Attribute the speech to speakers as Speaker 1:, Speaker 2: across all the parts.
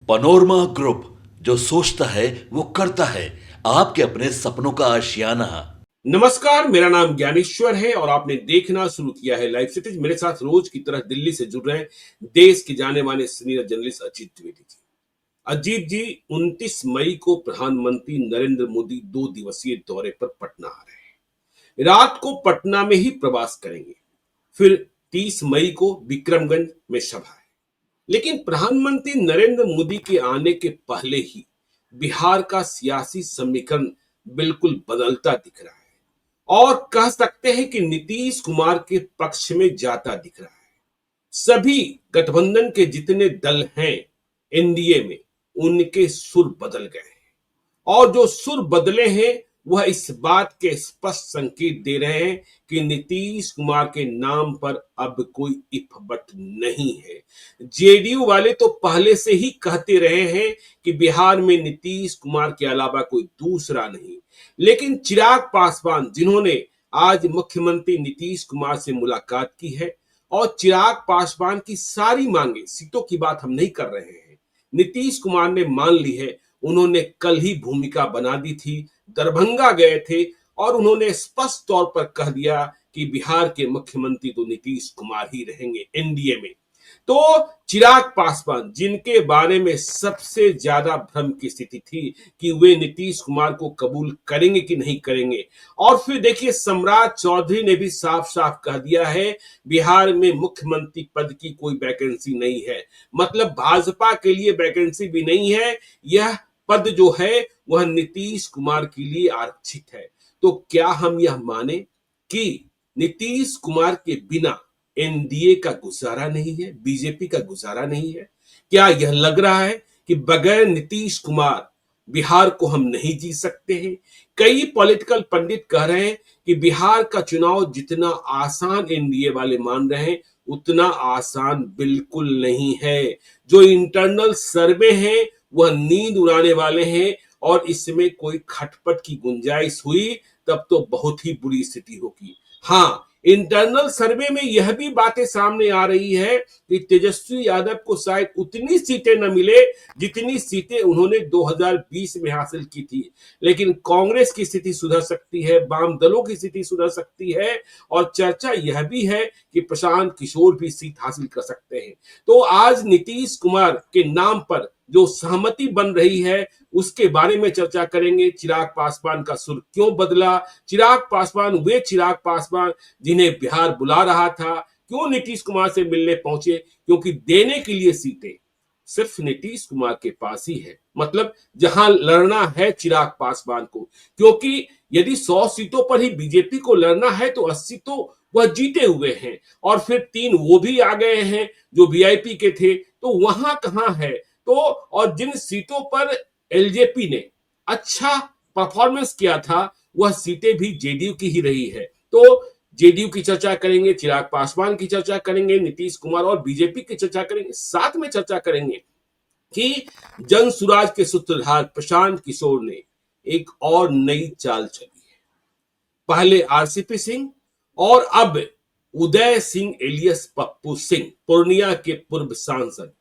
Speaker 1: Panorama group, जो सोचता है वो करता है। आपके अपने सपनों का आशियाना।
Speaker 2: नमस्कार, मेरा नाम ज्ञानेश्वर है और आपने देखना शुरू किया है लाइव सिटीज। मेरे साथ रोज की तरह दिल्ली से जुड़ रहे हैं देश के जाने माने सीनियर जर्नलिस्ट अजीत द्विवेदी जी। अजीत जी, 29 मई को प्रधानमंत्री नरेंद्र मोदी 2 दिवसीय दौरे पर पटना आ रहे हैं। रात को पटना में ही प्रवास करेंगे, फिर 30 मई को विक्रमगंज में सभा है। लेकिन प्रधानमंत्री नरेंद्र मोदी के आने के पहले ही बिहार का सियासी समीकरण बिल्कुल बदलता दिख रहा है और कह सकते हैं कि नीतीश कुमार के पक्ष में जाता दिख रहा है। सभी गठबंधन के जितने दल हैं एनडीए में, उनके सुर बदल गए हैं और जो सुर बदले हैं वह इस बात के स्पष्ट संकेत दे रहे हैं कि नीतीश कुमार के नाम पर अब कोई इफ बट नहीं है। जेडीयू वाले तो पहले से ही कहते रहे हैं कि बिहार में नीतीश कुमार के अलावा कोई दूसरा नहीं, लेकिन चिराग पासवान, जिन्होंने आज मुख्यमंत्री नीतीश कुमार से मुलाकात की है और चिराग पासवान की सारी मांगे, सीटों की बात हम नहीं कर रहे हैं, नीतीश कुमार ने मान ली है। उन्होंने कल ही भूमिका बना दी थी, दरभंगा गए थे और उन्होंने स्पष्ट तौर पर कह दिया कि बिहार के मुख्यमंत्री तो नीतीश कुमार ही रहेंगे एनडीए में। तो चिराग पासवान, जिनके बारे में सबसे ज्यादा भ्रम की स्थिति थी कि वे नीतीश कुमार को कबूल करेंगे कि नहीं करेंगे, और फिर देखिए सम्राट चौधरी ने भी साफ साफ कह दिया है बिहार में मुख्यमंत्री पद की कोई वैकेंसी नहीं है। मतलब भाजपा के लिए वैकेंसी भी नहीं है, यह पद जो है वह नीतीश कुमार के लिए आरक्षित है। तो क्या हम यह माने कि नीतीश कुमार के बिना एनडीए का गुजारा नहीं है, बीजेपी का गुजारा नहीं है? क्या यह लग रहा है कि बगैर नीतीश कुमार बिहार को हम नहीं जीत सकते हैं? कई पॉलिटिकल पंडित कह रहे हैं कि बिहार का चुनाव जितना आसान एनडीए वाले मान रहे हैं, उतना आसान बिल्कुल नहीं है। जो इंटरनल सर्वे हैं वह नींद उड़ाने वाले हैं और इसमें कोई खटपट की गुंजाइश हुई तब तो बहुत ही बुरी स्थिति होगी। हाँ, इंटरनल सर्वे में यह भी बातें सामने आ रही है कि तेजस्वी यादव को शायद उतनी सीटें न मिले जितनी सीटें उन्होंने 2020 में हासिल की थी, लेकिन कांग्रेस की स्थिति सुधर सकती है, वाम दलों की स्थिति सुधर सकती है और चर्चा यह भी है कि प्रशांत किशोर भी सीट हासिल कर सकते हैं। तो आज नीतीश कुमार के नाम पर जो सहमति बन रही है उसके बारे में चर्चा करेंगे। चिराग पासवान का सुर क्यों बदला? चिराग पासवान, वे चिराग पासवान जिन्हें बिहार बुला रहा था, क्यों नीतीश कुमार से मिलने पहुंचे? क्योंकि देने के लिए सीटें सिर्फ नीतीश कुमार के पास ही है। मतलब जहां लड़ना है चिराग पासवान को, क्योंकि यदि 100 सीटों पर ही बीजेपी को लड़ना है तो 80 तो वह जीते हुए हैं और फिर 3 वो भी आ गए हैं जो वीआईपी के थे, तो वहां कहां है? तो और जिन सीटों पर एलजेपी ने अच्छा परफॉर्मेंस किया था वह सीटें भी जेडीयू की ही रही है। तो जेडीयू की चर्चा करेंगे, चिराग पासवान की चर्चा करेंगे, नीतीश कुमार और बीजेपी की चर्चा करेंगे। साथ में चर्चा करेंगे कि जनसुराज के सूत्रधार प्रशांत किशोर ने एक और नई चाल चली है। पहले आरसीपी सिंह और अब उदय सिंह एलियस पप्पू सिंह, पूर्णिया के पूर्व सांसद,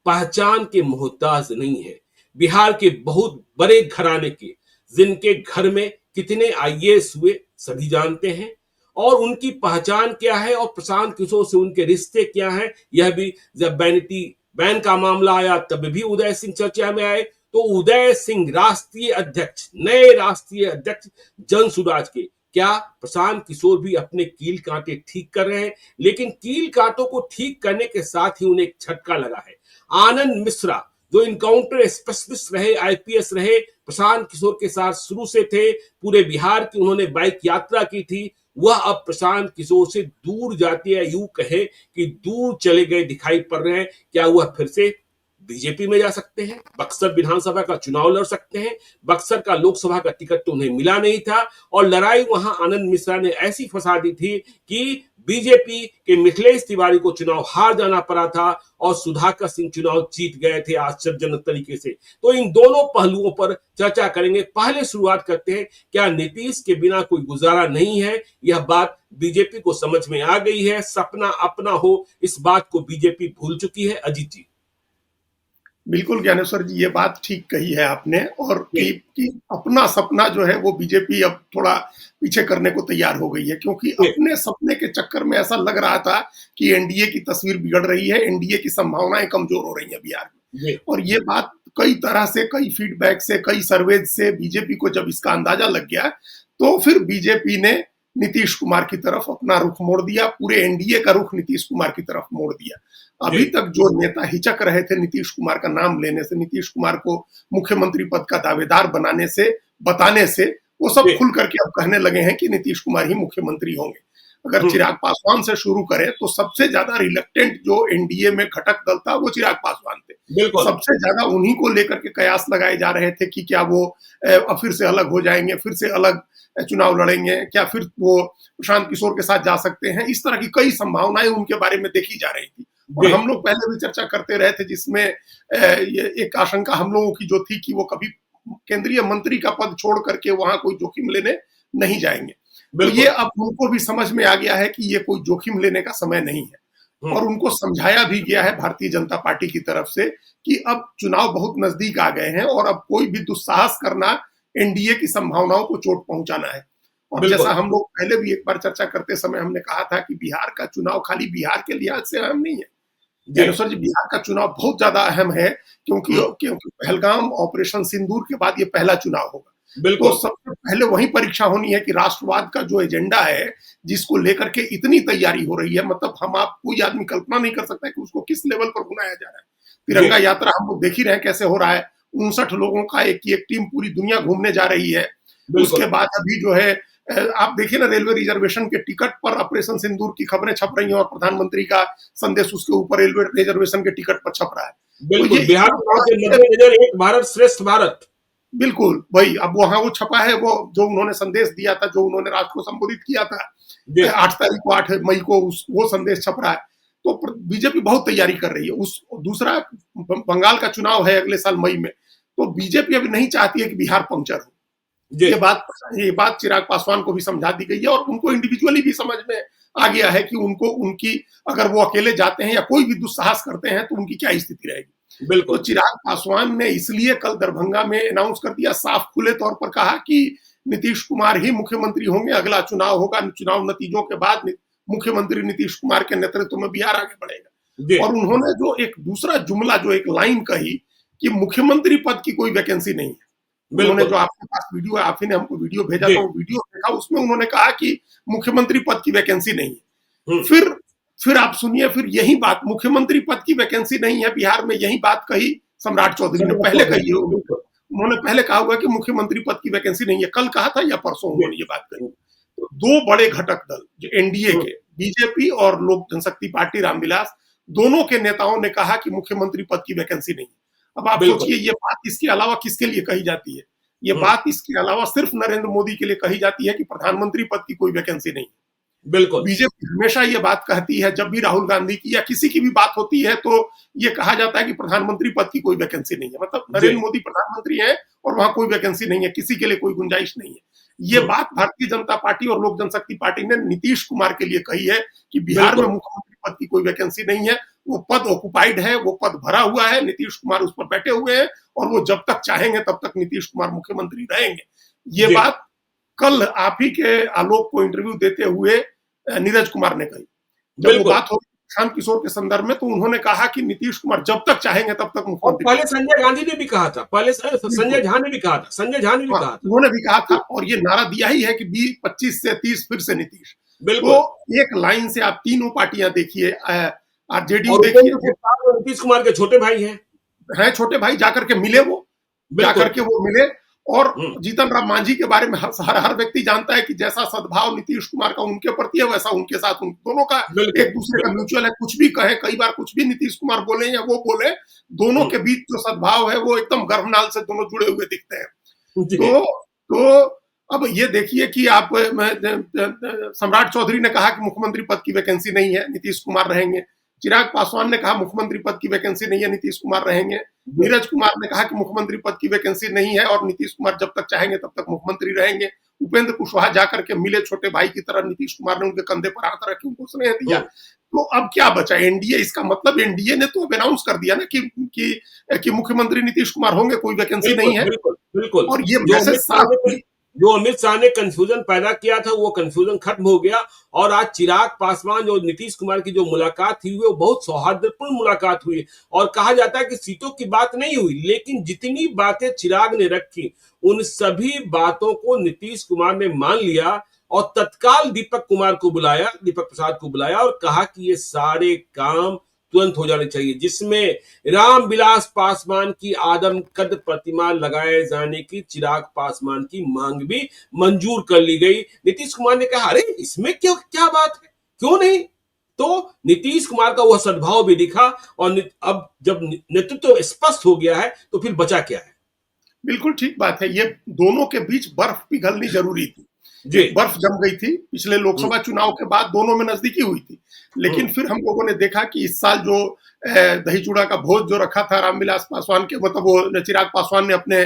Speaker 2: पहचान के मोहताज नहीं है। बिहार के बहुत बड़े घराने के, जिनके घर में कितने आईएएस हुए सभी जानते हैं और उनकी पहचान क्या है और प्रशांत किशोर से उनके रिश्ते क्या हैं, यह भी जब वैनिटी बैन का मामला आया तब भी उदय सिंह चर्चा में आए। तो उदय सिंह राष्ट्रीय अध्यक्ष, नए राष्ट्रीय अध्यक्ष जनसुराज के, क्या प्रशांत किशोर भी अपने कील कांटे ठीक कर रहे हैं? लेकिन कील कांटों को ठीक करने के साथ ही उन्हें एक झटका लगा है। आनंद मिश्रा, जो इनकाउंटर स्पेशलिस्ट रहे, आईपीएस रहे, प्रशांत किशोर के साथ शुरू से थे, पूरे बिहार की उन्होंने बाइक यात्रा की थी, वह अब प्रशांत किशोर से दूर जाती है, यूं कहे कि दूर चले गए दिखाई पड़ रहे हैं। क्या वह फिर से बीजेपी में जा सकते हैं? बक्सर विधानसभा का चुनाव लड़ सकते हैं? बक्सर का लोकसभा का टिकट तो उन्हें मिला नहीं था और लड़ाई वहां आनंद मिश्रा ने ऐसी फंसा दी थी कि बीजेपी के मिथिलेश तिवारी को चुनाव हार जाना पड़ा था और सुधाकर सिंह चुनाव जीत गए थे आश्चर्यजनक तरीके से। तो इन दोनों पहलुओं पर चर्चा करेंगे। पहले शुरुआत करते हैं, क्या नीतीश के बिना कोई गुजारा नहीं है? यह बात बीजेपी को समझ में आ गई है। सपना अपना हो, इस बात को बीजेपी भूल चुकी है। अजीत जी।
Speaker 3: बिल्कुल ज्ञानेश्वर जी, ये बात ठीक कही है आपने। और कि अपना सपना जो है वो बीजेपी अब थोड़ा पीछे करने को तैयार हो गई है, क्योंकि अपने सपने के चक्कर में ऐसा लग रहा था कि एनडीए की तस्वीर बिगड़ रही है, एनडीए की संभावनाएं कमजोर हो रही है बिहार में। और ये बात कई तरह से, कई फीडबैक से, कई सर्वेज से बीजेपी को जब इसका अंदाजा लग गया, तो फिर बीजेपी ने नीतीश कुमार की तरफ अपना रुख मोड़ दिया, पूरे एनडीए का रुख नीतीश कुमार की तरफ मोड़ दिया। अभी तक जो नेता हिचक रहे थे नीतीश कुमार का नाम लेने से, नीतीश कुमार को मुख्यमंत्री पद का दावेदार बनाने से, बताने से, वो सब खुल करके अब कहने लगे हैं कि नीतीश कुमार ही मुख्यमंत्री होंगे। अगर चिराग पासवान से शुरू करें तो सबसे ज्यादा रिलेक्टेंट जो एनडीए में घटक दल था वो चिराग पासवान थे। सबसे ज्यादा उन्हीं को लेकर के कयास लगाए जा रहे थे कि क्या वो फिर से अलग हो जाएंगे, फिर से अलग चुनाव लड़ेंगे, क्या फिर वो प्रशांत किशोर के साथ जा सकते हैं। इस तरह की कई संभावनाएं उनके बारे में देखी जा रही थी। और हम लोग पहले भी चर्चा करते रहे थे, जिसमें ये एक आशंका हम लोगों की जो थी कि वो कभी केंद्रीय मंत्री का पद छोड़ करके वहां कोई जोखिम लेने नहीं जाएंगे। तो ये अब उनको भी समझ में आ गया है कि ये कोई जोखिम लेने का समय नहीं है। और उनको समझाया भी गया है भारतीय जनता पार्टी की तरफ से कि अब चुनाव बहुत नजदीक आ गए हैं और अब कोई भी दुस्साहस करना एनडीए की संभावनाओं को चोट पहुंचाना है। और जैसा हम लोग पहले भी एक बार चर्चा करते समय हमने कहा था कि बिहार का चुनाव खाली बिहार के लिहाज से अहम नहीं है ज्ञानेश्वर जी, बिहार का चुनाव बहुत ज्यादा अहम है, क्योंकि पहलगाम ऑपरेशन सिंदूर के बाद ये पहला चुनाव होगा। तो सबसे पहले वही परीक्षा होनी है कि राष्ट्रवाद का जो एजेंडा है, जिसको लेकर के इतनी तैयारी हो रही है, मतलब हम आप कोई आदमी कल्पना नहीं कर सकता कि उसको किस लेवल पर बुलाया जा रहा है। तिरंगा यात्रा हम लोग देख ही रहे हैं कैसे हो रहा है। 59 लोगों का एक टीम पूरी दुनिया घूमने जा रही है। उसके बाद अभी जो है आप देखिए ना, रेलवे रिजर्वेशन के टिकट पर ऑपरेशन सिंदूर की खबरें छप रही हैं और प्रधानमंत्री का संदेश उसके ऊपर रेलवे रिजर्वेशन के टिकट पर छप रहा है।
Speaker 2: बिल्कुल, तो बिहार एक भारत श्रेष्ठ भारत,
Speaker 3: बिल्कुल भाई। अब वहां वो छपा है, वो जो उन्होंने संदेश दिया था, जो उन्होंने राष्ट्र को संबोधित किया था 8 तारीख को, 8 मई को, वो संदेश छप रहा है। तो बीजेपी बहुत तैयारी कर रही है। उस दूसरा बंगाल का चुनाव है अगले साल मई में, तो बीजेपी अभी नहीं चाहती है कि बिहार पंक्चर हो। ये बात चिराग पासवान को भी समझा दी गई है और उनको इंडिविजुअली भी समझ में आ गया है कि उनकी अगर वो अकेले जाते हैं या कोई भी दुस्साहस करते हैं तो उनकी क्या स्थिति रहेगी। बिल्कुल। तो चिराग पासवान ने इसलिए कल दरभंगा में अनाउंस कर दिया, साफ खुले तौर पर कहा कि नीतीश कुमार ही मुख्यमंत्री होंगे, अगला चुनाव होगा, चुनाव नतीजों के बाद मुख्यमंत्री नीतीश कुमार के नेतृत्व में बिहार आगे बढ़ेगा। और उन्होंने जो एक दूसरा जुमला, जो एक लाइन कही कि मुख्यमंत्री पद की कोई वैकेंसी नहीं है। उन्होंने, जो आपके पास वीडियो है, आप ही ने हमको वीडियो भेजा था, वो वीडियो देखा, उसमें उन्होंने कहा कि मुख्यमंत्री पद की वैकेंसी नहीं है। फिर आप सुनिए, फिर यही बात, मुख्यमंत्री पद की वैकेंसी नहीं है बिहार में, यही बात कही सम्राट चौधरी ने पहले कही है। उन्होंने पहले कहा हुआ कि मुख्यमंत्री पद की वैकेंसी नहीं है, कल कहा था या परसों उन्होंने ये बात कही। तो दो बड़े घटक दल जो एनडीए के, बीजेपी और लोक जनशक्ति पार्टी रामविलास, दोनों के नेताओं ने कहा कि मुख्यमंत्री पद की वैकेंसी नहीं है। अब आप सोचिए, ये बात इसके अलावा किसके लिए कही जाती है? ये बात इसके अलावा सिर्फ नरेंद्र मोदी के लिए कही जाती है कि प्रधानमंत्री पद की कोई वैकेंसी नहीं है। बिल्कुल। बीजेपी हमेशा ये बात कहती है, जब भी राहुल गांधी की या किसी की भी बात होती है तो ये कहा जाता है कि प्रधानमंत्री पद की कोई वैकेंसी नहीं है, मतलब नरेंद्र मोदी प्रधानमंत्री है और वहां कोई वैकेंसी नहीं है, किसी के लिए कोई गुंजाइश नहीं है। ये बात भारतीय जनता पार्टी और लोक जनशक्ति पार्टी ने नीतीश कुमार के लिए कही है कि बिहार में मुख्यमंत्री पद की कोई वैकेंसी नहीं है, वो पद ऑक्युपाइड है, वो पद भरा हुआ है, नीतीश कुमार उस पर बैठे हुए हैं और वो जब तक चाहेंगे तब तक नीतीश कुमार मुख्यमंत्री रहेंगे। ये बात कल आप ही के आलोक को इंटरव्यू देते हुए नीरज कुमार ने कही। जब वो बात हो प्रशांत किशोर के संदर्भ में, तो उन्होंने कहा कि नीतीश कुमार जब तक चाहेंगे तब तक मुख्यमंत्री।
Speaker 2: पहले संजय गांधी ने भी कहा था, पहले संजय झा ने भी कहा था,
Speaker 3: उन्होंने भी कहा था और ये नारा दिया ही है कि 25 से 30 फिर से नीतीश। तो एक लाइन से आप तीनों पार्टियां देखिए, आरजेडी देखिए,
Speaker 2: नीतीश कुमार के छोटे भाई हैं,
Speaker 3: छोटे भाई जाकर के मिले, वो जाकर के वो मिले। और जीतन राम मांझी के बारे में हर व्यक्ति जानता है कि जैसा सद्भाव नीतीश कुमार का उनके प्रति है, वैसा उनके साथ उन दोनों का एक दूसरे का म्यूचुअल है। कुछ भी कहे, कई बार कुछ भी नीतीश कुमार बोले या वो बोले, दोनों के बीच जो सद्भाव है वो एकदम गर्भनाल से दोनों जुड़े हुए दिखते हैं। तो अब ये देखिए कि आप, सम्राट चौधरी ने कहा कि मुख्यमंत्री पद की वैकेंसी नहीं है, नीतीश कुमार रहेंगे। चिराग पासवान ने कहा मुख्यमंत्री पद की वैकेंसी नहीं है, नीतीश कुमार रहेंगे। नीरज कुमार ने कहा कि मुख्यमंत्री पद की वैकेंसी नहीं है और नीतीश कुमार जब तक चाहेंगे तब तक मुख्यमंत्री रहेंगे। उपेंद्र कुशवाहा जाकर के मिले छोटे भाई की तरह, नीतीश कुमार ने उनके कंधे पर हाथ रखे, उनको स्नेह दिया। तो अब क्या बचा एनडीए? इसका मतलब एनडीए ने तो अब अनाउंस कर दिया ना कि मुख्यमंत्री नीतीश कुमार होंगे, कोई वैकेंसी नहीं है।
Speaker 2: बिल्कुल बिल्कुल।
Speaker 3: और ये मैसेज साफ,
Speaker 2: जो अमित शाह ने कंफ्यूजन पैदा किया था वो कंफ्यूजन खत्म हो गया। और आज चिराग पासवान और नीतीश कुमार की जो मुलाकात हुई वो बहुत सौहार्दपूर्ण मुलाकात हुई। और कहा जाता है कि सीटों की बात नहीं हुई, लेकिन जितनी बातें चिराग ने रखी उन सभी बातों को नीतीश कुमार ने मान लिया और तत्काल दीपक प्रसाद को बुलाया और कहा कि ये सारे काम तुरंत हो जाने चाहिए, जिसमें रामविलास पासवान की आदमकद प्रतिमा लगाए जाने की चिराग पासवान की मांग भी मंजूर कर ली गई। नीतीश कुमार ने कहा अरे इसमें क्यों, क्या बात है, क्यों नहीं। तो नीतीश कुमार का वह सद्भाव भी दिखा। और अब जब नेतृत्व स्पष्ट हो गया है तो फिर बचा क्या है।
Speaker 3: बिल्कुल ठीक बात है। ये दोनों के बीच बर्फ पिघलनी जरूरी थी। बर्फ जम गई थी पिछले लोकसभा चुनाव के बाद, दोनों में नजदीकी हुई थी। लेकिन फिर हम लोगों ने देखा कि इस साल जो दही चूड़ा का भोज जो रखा था रामविलास पासवान के, मतलब वो चिराग पासवान ने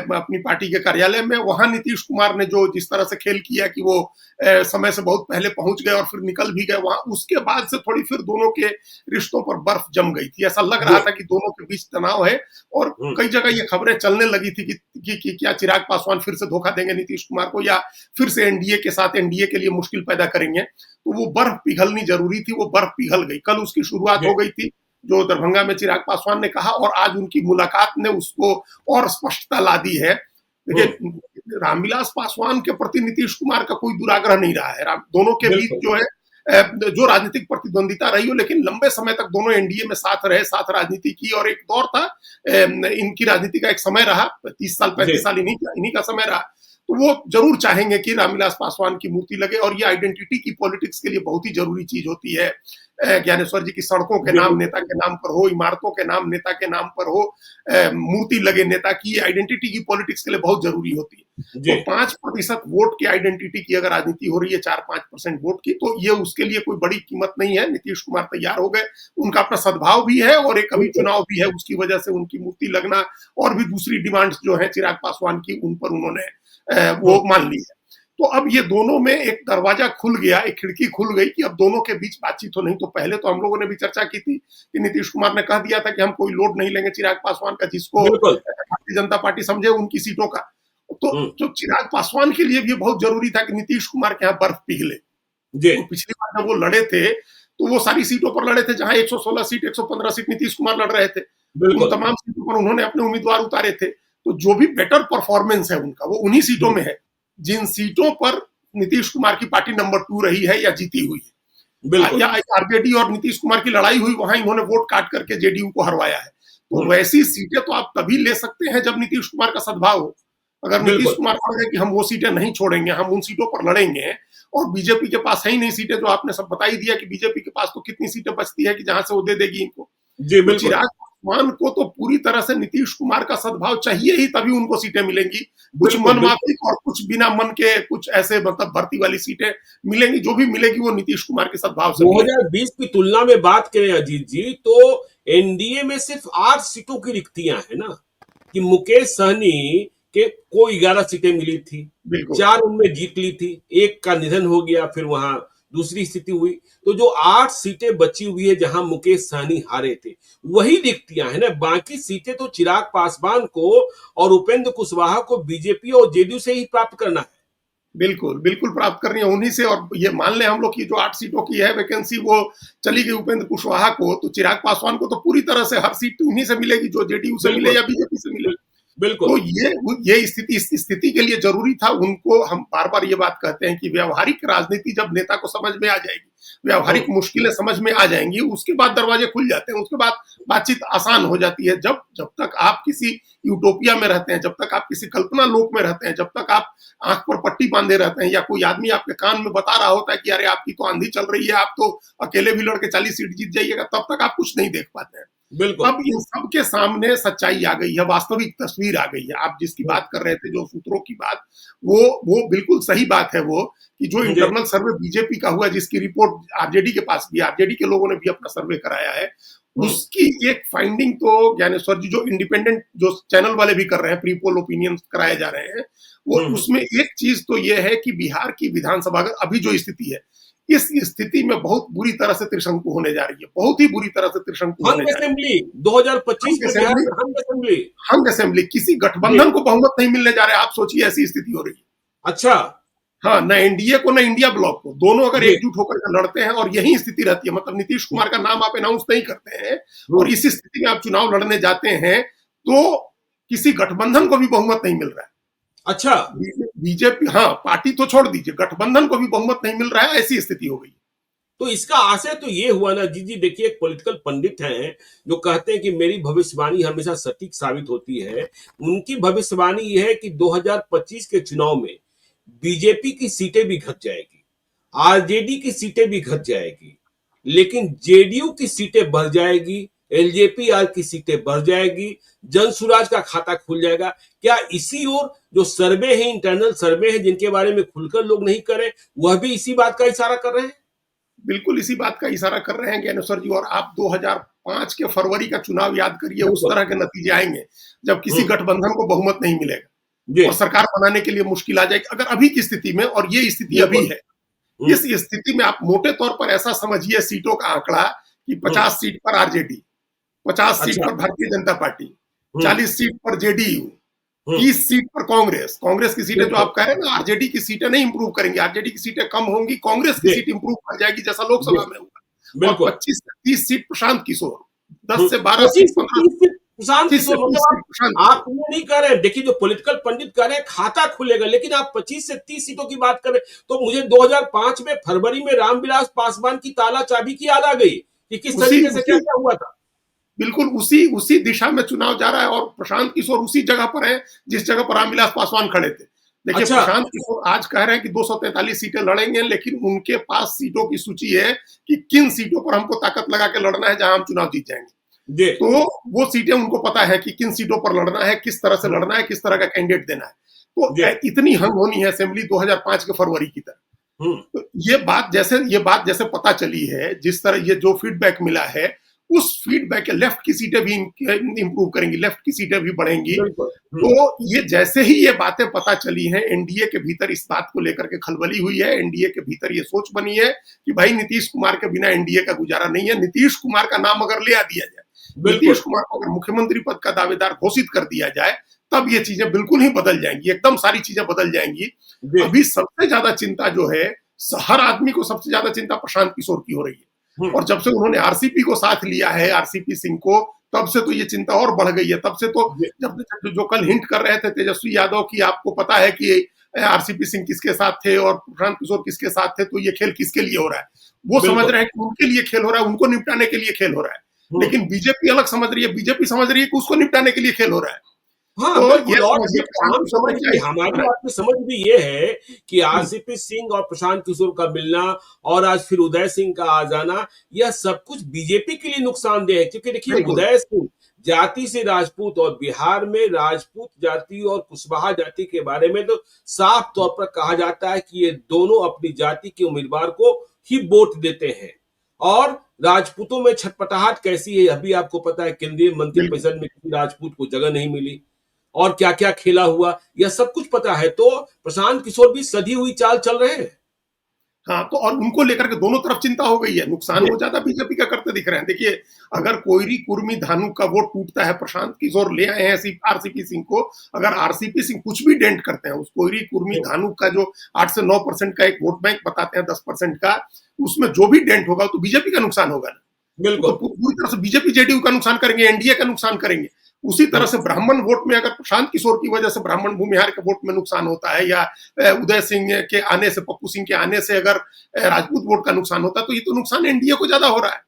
Speaker 3: अपनी पार्टी के कार्यालय में, वहां नीतीश कुमार ने जो जिस तरह से खेल किया कि वो समय से बहुत पहले पहुंच गए और फिर निकल भी गए वहां, उसके बाद से थोड़ी फिर दोनों के रिश्तों पर बर्फ जम गई थी। ऐसा लग रहा था कि दोनों के बीच तनाव है। और कई जगह ये खबरें चलने लगी थी कि क्या चिराग पासवान फिर से धोखा देंगे नीतीश कुमार को, या फिर से एनडीए के साथ एनडीए के लिए मुश्किल पैदा करेंगे। तो वो बर्फ पिघलनी जरूरी थी, वो बर्फ पिघल गई। कल उसकी शुरुआत हो गई थी जो दरभंगा में चिराग पासवान ने कहा, और आज उनकी मुलाकात ने उसको और स्पष्टता ला दी है। देखिए, रामविलास पासवान के प्रति नीतीश कुमार का कोई दुराग्रह नहीं रहा है। दोनों के बीच जो है जो राजनीतिक प्रतिद्वंदिता रही हो, लेकिन लंबे समय तक दोनों एनडीए में साथ रहे, साथ राजनीति की। और एक दौर था, इनकी राजनीति का एक समय रहा, 30 साल 35 साल इन्हीं का समय रहा। तो वो जरूर चाहेंगे कि रामविलास पासवान की मूर्ति लगे, और ये आइडेंटिटी की पॉलिटिक्स के लिए बहुत ही जरूरी चीज होती है। ज्ञानेश्वर जी की सड़कों के नाम नेता के नाम पर हो, इमारतों के नाम नेता के नाम पर हो, मूर्ति लगे नेता की, आइडेंटिटी की पॉलिटिक्स के लिए बहुत जरूरी होती है। तो 5% वोट की आइडेंटिटी की अगर राजनीति हो रही है, 4-5% वोट की, तो ये उसके लिए कोई बड़ी कीमत नहीं है। नीतीश कुमार तैयार हो गए, उनका अपना सद्भाव भी है और एक अभी चुनाव भी है, उसकी वजह से उनकी मूर्ति लगना और भी दूसरी डिमांड्स जो है चिराग पासवान की, उन पर उन्होंने वो मान ली है। तो अब ये दोनों में एक दरवाजा खुल गया, एक खिड़की खुल गई कि अब दोनों के बीच बातचीत हो। नहीं तो पहले तो हम लोगों ने भी चर्चा की थी कि नीतीश कुमार ने कह दिया था कि हम कोई लोड नहीं लेंगे चिराग पासवान का, जिसको भारतीय जनता पार्टी समझे उनकी सीटों का। तो चिराग पासवान के लिए भी बहुत जरूरी था कि नीतीश कुमार के यहाँ बर्फ पिघले। तो पिछली बार जब वो लड़े थे तो वो सारी सीटों पर लड़े थे जहां 116 सीट 115 सीट नीतीश कुमार लड़ रहे थे। उन तमाम सीटों पर उन्होंने अपने उम्मीदवार उतारे थे। तो जो भी बेटर परफॉर्मेंस है उनका, वो उन्हीं सीटों में है जिन सीटों पर नीतीश कुमार की पार्टी नंबर 2 रही है या जीती हुई है, या आरजेडी और नीतीश कुमार की लड़ाई हुई, वहां इन्होंने वोट काट करके जेडीयू को हरवाया है। तो वैसी सीटें तो आप तभी ले सकते हैं जब नीतीश कुमार का सद्भाव हो। अगर नीतीश कुमार कह रहे कि हम वो सीटें नहीं छोड़ेंगे, हम उन सीटों पर लड़ेंगे, और बीजेपी के पास है ही नहीं सीटें, जो आपने सब बता ही दिया कि बीजेपी के पास तो कितनी सीटें बचती है कि जहां से वो दे देगी इनको। चिराग पासवान को तो पूरी तरह से नीतीश कुमार का सद्भाव चाहिए ही, तभी उनको सीटें मिलेंगी। कुछ मन माफिक और कुछ बिना मन के, कुछ ऐसे मतलब भर्ती वाली सीटें मिलेंगी, जो भी मिलेगी वो नीतीश कुमार के सद्भाव से।
Speaker 2: 2020 की तुलना में बात करें अजीत जी, तो एनडीए में सिर्फ 8 सीटों की रिक्तियां है ना, कि मुकेश सहनी के को 11 सीटें मिली थी, 4 उनमें जीत ली थी, एक का निधन हो गया, फिर वहां दूसरी स्थिति हुई। तो जो 8 सीटें बची हुई है जहां मुकेश सहनी हारे थे, वही रिक्तियां है ना। बाकी सीटें तो चिराग पासवान को और उपेंद्र कुशवाहा को बीजेपी और जेडीयू से ही प्राप्त करना है।
Speaker 3: बिल्कुल प्राप्त करनी है उन्हीं से। और ये मान लें हम लोग की जो 8 सीटों की है वैकेंसी, वो चली गई उपेंद्र कुशवाहा को, तो चिराग पासवान को तो पूरी तरह से हर सीट उन्हीं से मिलेगी, जो जेडीयू से मिले या बीजेपी से मिले। तो ये स्थिति के लिए जरूरी था उनको। हम बार बार ये बात कहते हैं कि व्यवहारिक राजनीति जब नेता को समझ में आ जाएगी, व्यवहारिक मुश्किलें समझ में आ जाएंगी, उसके बाद दरवाजे खुल जाते हैं, उसके बाद बातचीत आसान हो जाती है। जब तक आप किसी यूटोपिया में रहते हैं, जब तक आप किसी कल्पना लोक में रहते हैं, जब तक आप आंख पर पट्टी बांधे रहते हैं, या कोई आदमी आपके कान में बता रहा होता है कि अरे आपकी तो आंधी चल रही है, आप तो अकेले भी लड़के 40 सीट जीत जाइएगा, तब तक आप कुछ नहीं देख पाते हैं। अब इन सबके सामने सच्चाई आ गई है, वास्तविक तस्वीर आ गई है। आप जिसकी बात कर रहे थे, जो सूत्रों की बात, वो बिल्कुल सही बात है। वो कि जो इंटरनल सर्वे बीजेपी का हुआ, जिसकी रिपोर्ट आरजेडी के पास भी, आरजेडी के लोगों ने भी अपना सर्वे कराया है, उसकी एक फाइंडिंग तो ज्ञानेश्वर जी जो इंडिपेंडेंट जो चैनल वाले भी कर रहे हैं, प्री पोल ओपिनियन कराए जा रहे हैं, वो उसमें एक चीज तो ये है कि बिहार की विधानसभा अभी जो स्थिति है, इस स्थिति में बहुत बुरी तरह से त्रिशंकु होने जा रही है, बहुत ही बुरी तरह से त्रिशंकु होने जा रही
Speaker 2: असेंबली 2025 में बिहार में असेंबली,
Speaker 3: हंग असेंबली, किसी गठबंधन को बहुमत नहीं मिलने जा रहा है। आप सोचिए ऐसी स्थिति हो रही है।
Speaker 2: अच्छा,
Speaker 3: हाँ, न एनडीए को न इंडिया ब्लॉक को, दोनों अगर एकजुट होकर लड़ते हैं और यही स्थिति रहती है, मतलब नीतीश कुमार का नाम आप अनाउंस नहीं करते हैं और इस स्थिति में आप चुनाव लड़ने जाते हैं, तो किसी गठबंधन को भी बहुमत नहीं मिल रहा है।
Speaker 2: अच्छा,
Speaker 3: बीजेपी, हाँ, पार्टी तो छोड़ दीजिए, गठबंधन को भी बहुमत नहीं मिल रहा है, ऐसी स्थिति हो गई।
Speaker 2: तो इसका आशय तो ये हुआ ना जी, देखिए एक पॉलिटिकल पंडित हैं जो कहते हैं कि मेरी भविष्यवाणी हमेशा सटीक साबित होती है। उनकी भविष्यवाणी ये है कि 2025 के चुनाव में बीजेपी की सीटें भी घट जाएगी, आरजेडी की सीटें भी घट जाएगी, लेकिन जेडीयू की सीटें बढ़ जाएगी, एलजेपी-आर की सीटें बढ़ जाएगी, जनसुराज का खाता खुल जाएगा। क्या इसी ओर जो सर्वे है, इंटरनल सर्वे है, जिनके बारे में खुलकर लोग नहीं करें, वह भी इसी बात का इशारा कर रहे हैं?
Speaker 3: बिल्कुल इसी बात का इशारा कर रहे हैं ज्ञानेश्वर जी। और आप 2005 के फरवरी का चुनाव याद करिए, उस तरह के नतीजे आएंगे जब किसी गठबंधन को बहुमत नहीं मिलेगा और सरकार बनाने के लिए मुश्किल आ जाएगी। अगर अभी की स्थिति में, और ये स्थिति अभी है, इस स्थिति में आप मोटे तौर पर ऐसा समझिए सीटों का आंकड़ा कि 50 सीट पर आरजेडी, 50 सीट पर भारतीय जनता पार्टी, 40 सीट पर जेडीयू, 30 सीट पर कांग्रेस। कांग्रेस की सीटें जो आप कह रहे हैं ना, आरजेडी की सीटें नहीं इंप्रूव करेंगी, आरजेडी की सीटें कम होंगी, कांग्रेस की सीट इंप्रूव कर जाएगी जैसा लोकसभा में हुआ। और 25 से 30 सीट प्रशांत किशोर, 10 से 12 सीट
Speaker 2: प्रशांत किशोर, मतलब आप ये नहीं कह रहे, देखिए जो पॉलिटिकल पंडित कह रहे हैं खाता खुलेगा, लेकिन आप 25 से 30 सीटों की बात करें तो मुझे 2005 में फरवरी में रामविलास पासवान की ताला चाबी की याद आ गई कि किस तरीके से क्या क्या हुआ था।
Speaker 3: बिल्कुल उसी दिशा में चुनाव जा रहा है और प्रशांत किशोर उसी जगह पर है जिस जगह पर रामविलास पासवान खड़े थे। देखिए अच्छा। प्रशांत किशोर आज कह रहे हैं कि 243 सीटें लड़ेंगे, लेकिन उनके पास सीटों की सूची है कि किन सीटों पर हमको ताकत लगा के लड़ना है जहां हम चुनाव जीत जाएंगे। तो वो सीटें उनको पता है कि किन सीटों पर लड़ना है, किस तरह से लड़ना है, किस तरह का कैंडिडेट देना है। तो इतनी हंग होनी है असेंबली 2005 के फरवरी की तरह। तो ये बात जैसे पता चली है, जिस तरह ये जो फीडबैक मिला है, उस फीडबैक के लेफ्ट की सीटें भी इंप्रूव करेंगी, लेफ्ट की सीटें भी बढ़ेंगी। तो ये जैसे ही ये बातें पता चली हैं, एनडीए के भीतर इस बात को लेकर के खलबली हुई है। एनडीए के भीतर ये सोच बनी है कि भाई नीतीश कुमार के बिना एनडीए का गुजारा नहीं है। नीतीश कुमार का नाम अगर ले दिया जाए, नीतीश कुमार को अगर मुख्यमंत्री पद का दावेदार घोषित कर दिया जाए, तब ये चीजें बिल्कुल ही बदल जाएंगी, एकदम सारी चीजें बदल जाएंगी। अभी सबसे ज्यादा चिंता जो है, हर आदमी को सबसे ज्यादा चिंता प्रशांत किशोर की हो रही है। और जब से उन्होंने आरसीपी को साथ लिया है, आरसीपी सिंह को, तब से तो ये चिंता और बढ़ गई है। तब से तो जब जो कल हिंट कर रहे थे तेजस्वी यादव की, आपको पता है कि आरसीपी सिंह किसके साथ थे और प्रशांत किशोर किसके साथ थे, तो ये खेल किसके लिए हो रहा है। वो समझ रहे हैं कि उनके लिए खेल हो रहा है, उनको निपटाने के लिए खेल हो रहा है। लेकिन बीजेपी अलग समझ रही है, बीजेपी समझ रही है कि उसको निपटाने के लिए खेल हो रहा है।
Speaker 2: हाँ, तो हमारी बात में समझ भी ये है कि आरसीपी सिंह और प्रशांत किशोर का मिलना और आज फिर उदय सिंह का आ जाना, यह सब कुछ बीजेपी के लिए नुकसानदेह है। क्योंकि देखिए उदय सिंह जाति से राजपूत, और बिहार में राजपूत जाति और कुशवाहा जाति के बारे में तो साफ तौर पर कहा जाता है कि ये दोनों अपनी जाति के उम्मीदवार को ही वोट देते हैं। और राजपूतों में छटपटाहट कैसी है अभी आपको पता है, केंद्रीय मंत्रिपरिषद में किसी राजपूत को जगह नहीं मिली और क्या क्या खेला हुआ, यह सब कुछ पता है। तो प्रशांत किशोर भी सधी हुई चाल चल रहे हैं।
Speaker 3: हाँ, तो और उनको लेकर के दोनों तरफ चिंता हो गई है। नुकसान हो ज्यादा बीजेपी का करते दिख रहे हैं। देखिए, अगर कोयरी कुर्मी धानुक का वोट टूटता है, प्रशांत किशोर ले आए हैं आरसीपी सिंह को, अगर आरसीपी सिंह कुछ भी डेंट करते हैं, उस कोयरी कुर्मी धानुक का जो 8 से 9% का एक वोट बैंक बताते हैं, 10% का, उसमें जो भी डेंट होगा तो बीजेपी का नुकसान होगा ना। बिल्कुल, तो पूरी तरह से बीजेपी जेडीयू का नुकसान करेंगे, एनडीए का नुकसान करेंगे। उसी तरह से ब्राह्मण वोट में अगर प्रशांत किशोर की वजह से ब्राह्मण भूमिहार के वोट में नुकसान होता है, या उदय सिंह के आने से, पप्पू सिंह के आने से अगर राजपूत वोट का नुकसान होता है, तो ये तो नुकसान एनडीए को ज्यादा हो रहा है।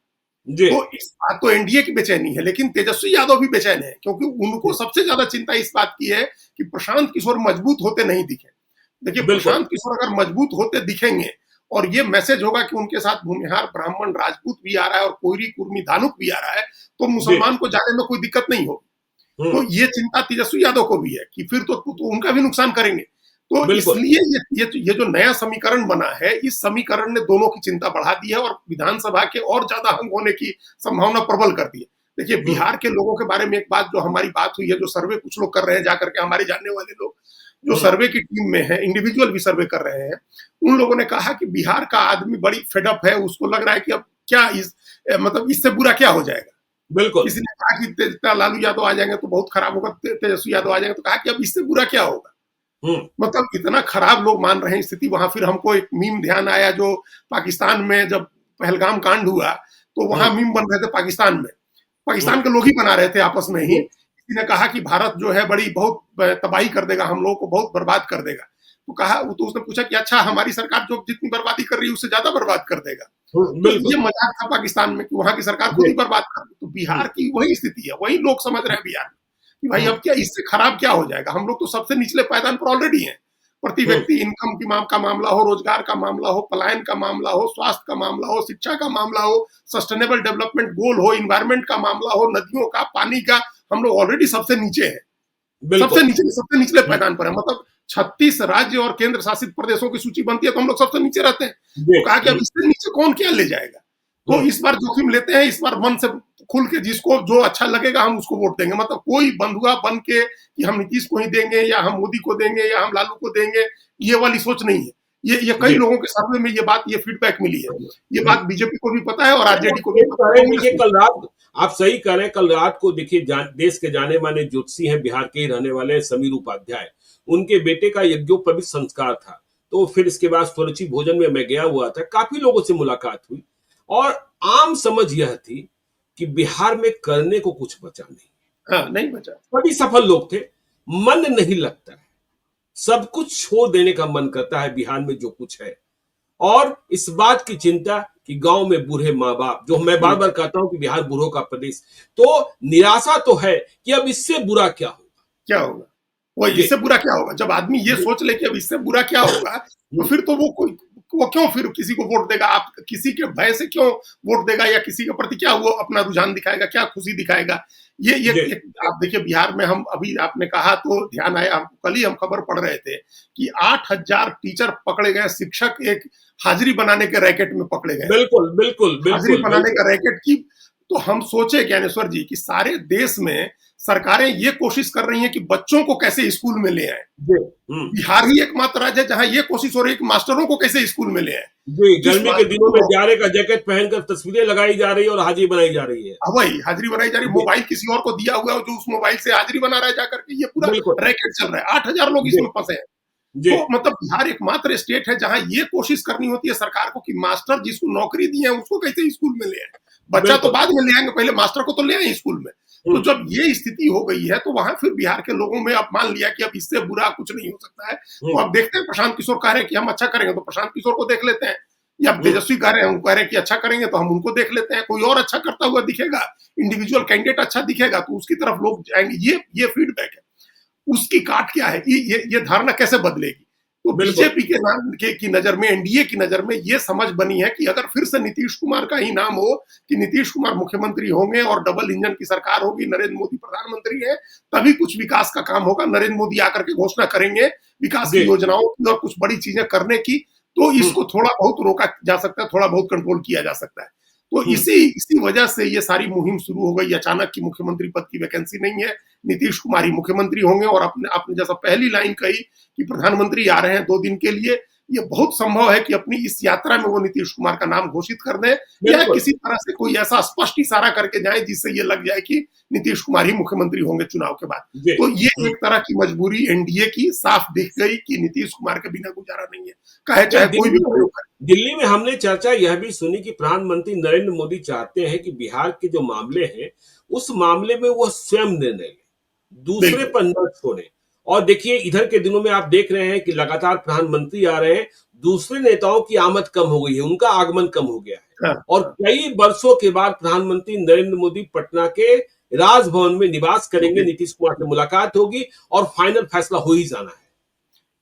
Speaker 3: तो इस बात तो एनडीए की बेचैनी है, लेकिन तेजस्वी यादव भी बेचैन है, क्योंकि उनको सबसे ज्यादा चिंता इस बात की है कि प्रशांत किशोर मजबूत होते नहीं दिखे। देखिए, प्रशांत किशोर अगर मजबूत होते दिखेंगे और ये मैसेज होगा कि उनके साथ भूमिहार ब्राह्मण राजपूत भी आ रहा है और कोयरी कुर्मी धानुक भी आ रहा है, तो मुसलमान को जाने में कोई दिक्कत नहीं होगी। तो ये चिंता तेजस्वी यादव को भी है कि फिर तो उनका भी नुकसान करेंगे। तो
Speaker 2: बिल्कुल।
Speaker 3: इसलिए ये जो नया समीकरण बना है, इस समीकरण ने दोनों की चिंता बढ़ा दी है और विधानसभा के और ज्यादा हंग होने की संभावना प्रबल कर दी है। देखिए, बिहार के लोगों के बारे में एक बात जो हमारी बात हुई है, जो सर्वे कुछ लोग कर रहे हैं जाकर के, हमारे जानने वाले लोग जो सर्वे की टीम में है, इंडिविजुअल भी सर्वे कर रहे हैं, उन लोगों ने कहा कि बिहार का आदमी बड़ी फेडअप है, उसको लग रहा है कि अब क्या मतलब इससे बुरा क्या हो जाएगा।
Speaker 2: बिल्कुल।
Speaker 3: किसी ने कहा कि लालू यादव आ जाएंगे तो बहुत खराब होगा, तेजस्वी यादव आ जाएंगे, तो कहा कि अब इससे बुरा क्या होगा। मतलब इतना खराब लोग मान रहे हैं स्थिति वहां। फिर हमको एक मीम ध्यान आया, जो पाकिस्तान में जब पहलगाम कांड हुआ तो वहां मीम बन रहे थे पाकिस्तान में, पाकिस्तान के लोग ही बना रहे थे आपस में ही। किसी ने कहा कि भारत जो है बड़ी बहुत तबाही कर देगा, हम लोगों को बहुत बर्बाद कर देगा। तो कहा, तो उसने पूछा कि अच्छा, हमारी सरकार जो जितनी बर्बादी कर रही है उससे ज्यादा बर्बाद कर देगा। तो ये मजाक था पाकिस्तान में कि वहां की सरकार खुद ही बर्बाद कर रही। तो बिहार की वही स्थिति है, वही लोग समझ रहे हैं बिहार में कि भाई अब क्या इससे खराब क्या हो जाएगा। हम लोग तो सबसे निचले पायदान पर ऑलरेडी हैं। प्रति व्यक्ति इनकम की का मामला हो, रोजगार का मामला हो, पलायन का मामला हो, स्वास्थ्य का मामला हो, शिक्षा का मामला हो, सस्टेनेबल डेवलपमेंट गोल हो, इन्वायरमेंट का मामला हो, नदियों का, पानी का, हम लोग ऑलरेडी सबसे नीचे हैं, सबसे निचले पायदान पर है। मतलब 36 राज्य और केंद्र शासित प्रदेशों की सूची बनती है तो हम लोग सबसे नीचे रहते हैं। तो कहा कि अब इससे नीचे कौन क्या ले जाएगा। तो इस बार जोखिम लेते हैं, इस बार मन से खुल के जिसको जो अच्छा लगेगा हम उसको वोट देंगे। मतलब कोई बंधुआ बन के कि हम नीतीश को ही देंगे या हम मोदी को देंगे या हम लालू को देंगे, ये वाली सोच नहीं है। ये कई लोगों के सर्वे में ये फीडबैक मिली है। ये बात बीजेपी को भी पता है और आरजेडी को भी पता है।
Speaker 2: देखिए, कल रात आप सही कह रहे हैं, कल रात को देखिए देश के जाने माने ज्योतिषी हैं, बिहार के ही रहने वाले समीर उपाध्याय, उनके बेटे का यज्ञोपवीत संस्कार था। तो फिर इसके बाद स्वरुचि भोजन में मैं गया हुआ था, काफी लोगों से मुलाकात हुई और आम समझ यह थी कि बिहार में करने को कुछ बचा नहीं।
Speaker 3: हाँ, नहीं बचा।
Speaker 2: सभी सफल लोग थे, मन नहीं लगता है, सब कुछ छोड़ देने का मन करता है बिहार में जो कुछ है। और इस बात की चिंता कि गांव में बूढ़े माँ बाप, जो मैं बार बार कहता हूं कि बिहार बूढ़ों का प्रदेश, तो निराशा तो है कि अब इससे बुरा क्या होगा।
Speaker 3: वो इससे बुरा क्या होगा। जब आदमी ये सोच ले कि अब इससे बुरा क्या होगा, तो फिर तो वो क्यों फिर किसी को वोट देगा। आप किसी के भय से क्यों वोट देगा, या किसी के प्रति क्या वो अपना रुझान दिखाएगा, क्या खुशी दिखाएगा। ये आप देखिए, बिहार में हम अभी आपने कहा तो ध्यान आया, कल ही हम खबर पढ़ रहे थे कि 8,000 टीचर पकड़े गए, शिक्षक एक हाजिरी बनाने के रैकेट में पकड़े गए।
Speaker 2: बिल्कुल
Speaker 3: हाजिरी बनाने का रैकेट की। तो हम सोचे ज्ञानेश्वर जी कि सारे देश में सरकारें ये कोशिश कर रही हैं कि बच्चों को कैसे स्कूल में ले आए। बिहार ही एकमात्र राज्य है जहां ये कोशिश हो रही है कि मास्टरों को कैसे स्कूल में ले आए।
Speaker 2: गर्मी के दिनों में जाड़े का जैकेट पहनकर तस्वीरें लगाई जा रही है और हाजिरी बनाई जा रही है।
Speaker 3: वही हाजिरी बनाई जा रही है। मोबाइल किसी और को दिया हुआ है जो उस मोबाइल से हाजिरी बना रहा है जाकर के। ये पूरा रैकेट चल रहा है। 8,000 लोग इसमें फंसे हैं। तो मतलब बिहार एकमात्र स्टेट है जहां ये कोशिश करनी होती है सरकार को कि मास्टर जिसको नौकरी दी है उसको कैसे स्कूल में ले आए। बच्चा तो बाद में ले आएंगे, पहले मास्टर को तो ले आए स्कूल में। तो जब ये स्थिति हो गई है तो वहां फिर बिहार के लोगों में अब मान लिया कि अब इससे बुरा कुछ नहीं हो सकता है। तो अब देखते हैं, प्रशांत किशोर कह रहे हैं कि हम अच्छा करेंगे तो प्रशांत किशोर को देख लेते हैं, या तेजस्वी कह रहे हैं, हम कह रहे हैं कि अच्छा करेंगे तो हम उनको देख लेते हैं। कोई और अच्छा करता हुआ दिखेगा, इंडिविजुअल कैंडिडेट अच्छा दिखेगा तो उसकी तरफ लोग जाएंगे। ये फीडबैक है। उसकी काट क्या है, ये धारणा कैसे बदलेगी। तो बीजेपी के नाम की नजर में, एनडीए की नजर में ये समझ बनी है कि अगर फिर से नीतीश कुमार का ही नाम हो कि नीतीश कुमार मुख्यमंत्री होंगे और डबल इंजन की सरकार होगी, नरेंद्र मोदी प्रधानमंत्री है, तभी कुछ विकास का काम होगा। नरेंद्र मोदी आकर के घोषणा करेंगे विकास की योजनाओं की और कुछ बड़ी चीजें करने की, तो इसको थोड़ा बहुत रोका जा सकता है, थोड़ा बहुत कंट्रोल किया जा सकता है। तो इसी वजह से ये सारी मुहिम शुरू हो गई अचानक की। मुख्यमंत्री पद की वैकेंसी नहीं है, नीतीश कुमार ही मुख्यमंत्री होंगे। और आपने जैसा पहली लाइन कही कि प्रधानमंत्री आ रहे हैं 2 दिन के लिए, ये बहुत संभव है कि अपनी इस यात्रा में वो नीतीश कुमार का नाम घोषित कर दें, या किसी तरह से कोई ऐसा स्पष्ट इशारा करके जाए जिससे ये लग जाए कि नीतीश कुमार ही मुख्यमंत्री होंगे चुनाव के बाद। तो ये एक तरह की मजबूरी एनडीए की साफ दिख गई कि नीतीश कुमार के बिना गुजारा नहीं है, चाहे कोई भी प्रयोग करे।
Speaker 2: दिल्ली में हमने चर्चा यह भी सुनी कि प्रधानमंत्री नरेंद्र मोदी चाहते हैं कि बिहार के जो मामले हैं उस मामले में वो स्वयं निर्णय लें, दूसरे पर न छोड़े। और देखिए, इधर के दिनों में आप देख रहे हैं कि लगातार प्रधानमंत्री आ रहे हैं, दूसरे नेताओं की आमद कम हो गई है, उनका आगमन कम हो गया है। और कई वर्षों के बाद प्रधानमंत्री नरेंद्र मोदी पटना के राजभवन में निवास करेंगे, नीतीश कुमार से मुलाकात होगी और फाइनल फैसला हो ही जाना है।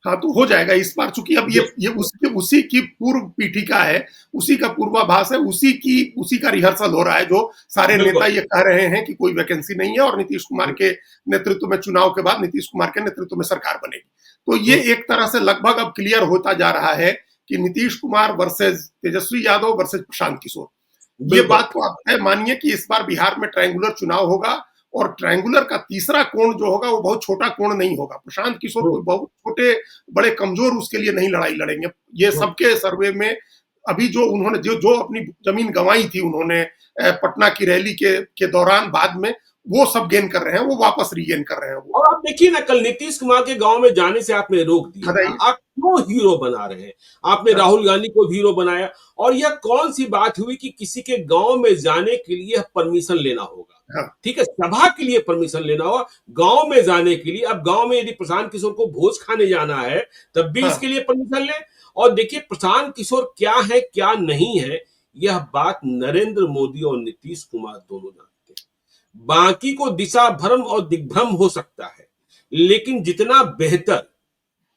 Speaker 3: हाँ, तो हो जाएगा इस बार, चूंकि अब ये उसी की पूर्व पीठिका है, उसी का पूर्वाभास है, उसी का रिहर्सल हो रहा है, जो सारे नेता ये कह रहे हैं कि कोई वैकेंसी नहीं है और नीतीश कुमार के नेतृत्व में, चुनाव के बाद नीतीश कुमार के नेतृत्व में सरकार बनेगी। तो ये एक तरह से लगभग अब क्लियर होता जा रहा है कि नीतीश कुमार वर्सेस तेजस्वी यादव वर्सेस प्रशांत किशोर। ये बात तो आप तय मानिए कि इस बार बिहार में ट्रायंगुलर चुनाव होगा, और ट्रायंगुलर का तीसरा कोण जो होगा वो बहुत छोटा कोण नहीं होगा। प्रशांत किशोर कोई बहुत छोटे बड़े कमजोर उसके लिए नहीं लड़ाई लड़ेंगे। ये सबके सर्वे में अभी जो उन्होंने जो अपनी जमीन गंवाई थी उन्होंने पटना की रैली के दौरान, बाद में वो सब गेन कर रहे हैं, वो वापस रीगेन कर रहे हैं वो।
Speaker 2: और आप देखिए ना, कल नीतीश कुमार के गांव में जाने से आपने रोक दिया, आप क्यों हीरो बना रहे हैं? आपने राहुल गांधी को हीरो बनाया, और यह कौन सी बात हुई कि किसी के गांव में जाने के लिए परमिशन लेना होगा? ठीक है, सभा के लिए परमिशन लेना होगा, गांव में जाने के लिए। अब गांव में यदि प्रशांत किशोर को भोज खाने जाना है तब भी इसके लिए परमिशन ले। और देखिए, प्रशांत किशोर क्या है क्या नहीं है, यह बात नरेंद्र मोदी और नीतीश कुमार दोनों जानते हैं। बाकी को दिशा भ्रम और दिग्भ्रम हो सकता है, लेकिन जितना बेहतर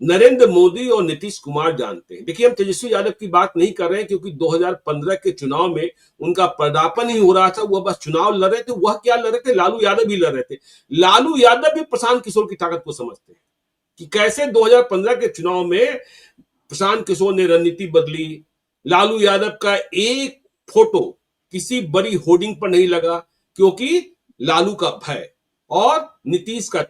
Speaker 2: नरेंद्र मोदी और नीतीश कुमार जानते हैं। देखिए, हम तेजस्वी यादव की बात नहीं कर रहे हैं, क्योंकि 2015 के चुनाव में उनका पर्दापन ही हो रहा था। वह बस चुनाव लड़ रहे थे। वह क्या लड़ रहे थे? लालू यादव भी लड़ रहे थे। लालू यादव भी प्रशांत किशोर की ताकत को समझते हैं कि कैसे 2015 के चुनाव में प्रशांत किशोर ने रणनीति बदली। लालू यादव का एक फोटो किसी बड़ी होर्डिंग पर नहीं लगा, क्योंकि लालू का भय और नीतीश का